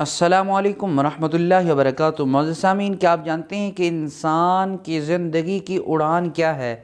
السلام علیکم ورحمۃ اللہ وبرکاتہ۔ معزز سامعین، کیا آپ جانتے ہیں کہ انسان کی زندگی کی اڑان کیا ہے؟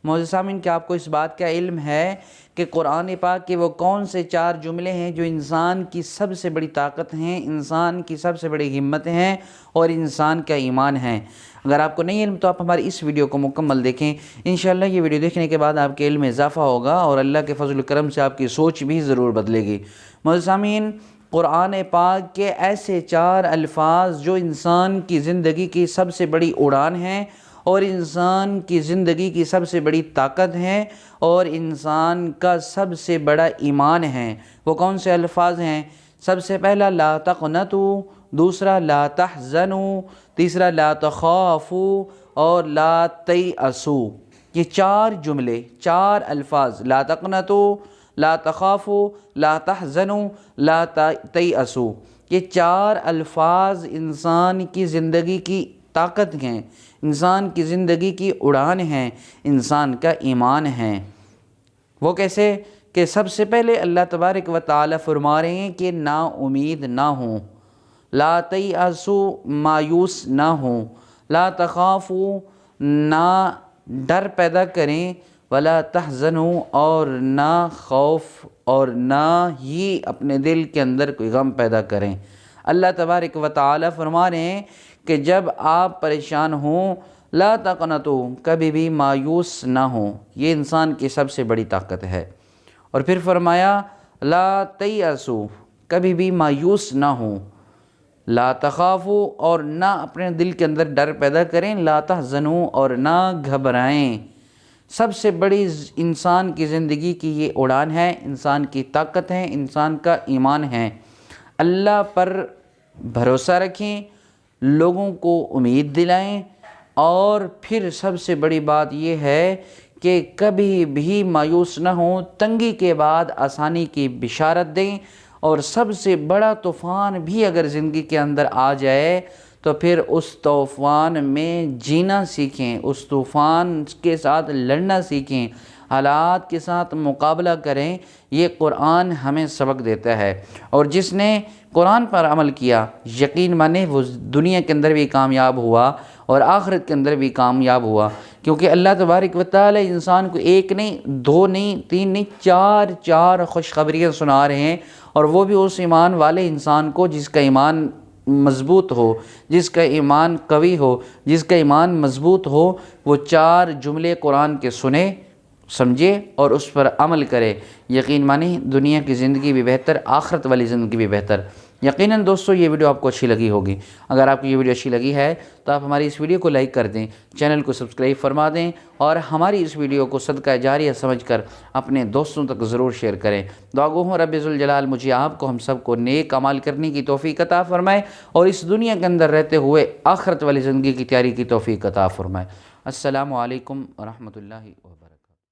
معزز سامعین، کیا آپ کو اس بات کا علم ہے کہ قرآن پاک کے وہ کون سے 4 جملے ہیں جو انسان کی سب سے بڑی طاقت ہیں، انسان کی سب سے بڑی ہمت ہیں اور انسان کا ایمان ہے؟ اگر آپ کو نہیں علم تو آپ ہماری اس ویڈیو کو مکمل دیکھیں۔ انشاءاللہ یہ ویڈیو دیکھنے کے بعد آپ کے علم میں اضافہ ہوگا اور اللہ کے فضل و کرم سے آپ کی سوچ بھی ضرور بدلے گی۔ معزز سامعین، قرآن پاک کے ایسے 4 الفاظ جو انسان کی زندگی کی سب سے بڑی اڑان ہیں اور انسان کی زندگی کی سب سے بڑی طاقت ہیں اور انسان کا سب سے بڑا ایمان ہے، وہ کون سے الفاظ ہیں؟ سب سے پہلا لا تقنطوا، دوسرا لا تحزنوا، تیسرا لا تخافوا اور لا تیأسوا۔ یہ 4 جملے، 4 الفاظ، لا تقنطوا، لا تخافوا، لا تحزنوا، لا تیأسوا، یہ 4 الفاظ انسان کی زندگی کی طاقت ہیں، انسان کی زندگی کی اڑان ہیں، انسان کا ایمان ہے۔ وہ کیسے؟ کہ سب سے پہلے اللہ تبارک و تعالی فرما رہے ہیں کہ نا امید نہ ہوں، لا تیأسوا، مایوس نہ ہوں، لا تخافوا، نہ ڈر پیدا کریں، ولا تحزنوا، اور نہ خوف اور نہ ہی اپنے دل کے اندر کوئی غم پیدا کریں۔ اللہ تبارک و تعالی فرما رہے ہیں کہ جب آپ پریشان ہوں، لا تقنطوا، کبھی بھی مایوس نہ ہوں، یہ انسان کی سب سے بڑی طاقت ہے۔ اور پھر فرمایا لا تیأسوا، کبھی بھی مایوس نہ ہوں، لا تخافوا، اور نہ اپنے دل کے اندر ڈر پیدا کریں، لا تحزنوا، اور نہ گھبرائیں۔ سب سے بڑی انسان کی زندگی کی یہ اڑان ہے، انسان کی طاقت ہے، انسان کا ایمان ہے۔ اللہ پر بھروسہ رکھیں، لوگوں کو امید دلائیں، اور پھر سب سے بڑی بات یہ ہے کہ کبھی بھی مایوس نہ ہوں، تنگی کے بعد آسانی کی بشارت دیں، اور سب سے بڑا طوفان بھی اگر زندگی کے اندر آ جائے تو پھر اس طوفان میں جینا سیکھیں، اس طوفان کے ساتھ لڑنا سیکھیں، حالات کے ساتھ مقابلہ کریں۔ یہ قرآن ہمیں سبق دیتا ہے، اور جس نے قرآن پر عمل کیا یقین مانے وہ دنیا کے اندر بھی کامیاب ہوا اور آخرت کے اندر بھی کامیاب ہوا، کیونکہ اللہ تبارک و تعالی انسان کو 1 نہیں، 2 نہیں، 3 نہیں، 4 خوشخبریاں سنا رہے ہیں، اور وہ بھی اس ایمان والے انسان کو جس کا ایمان مضبوط ہو، جس کا ایمان قوی ہو، جس کا ایمان مضبوط ہو، وہ 4 جملے قرآن کے سنے، سمجھے اور اس پر عمل کرے۔ یقین مانی دنیا کی زندگی بھی بہتر، آخرت والی زندگی بھی بہتر۔ یقیناً دوستو یہ ویڈیو آپ کو اچھی لگی ہوگی۔ اگر آپ کو یہ ویڈیو اچھی لگی ہے تو آپ ہماری اس ویڈیو کو لائک کر دیں، چینل کو سبسکرائب فرما دیں، اور ہماری اس ویڈیو کو صدقہ جاریہ سمجھ کر اپنے دوستوں تک ضرور شیئر کریں۔ دعا گو ہوں رب ذوالجلال مجھے آپ کو ہم سب کو نیک اعمال کرنے کی توفیق عطا فرمائے، اور اس دنیا کے اندر رہتے ہوئے آخرت والی زندگی کی تیاری کی توفیق عطا فرمائے۔ السلام علیکم ورحمۃ اللہ وبرکاتہ۔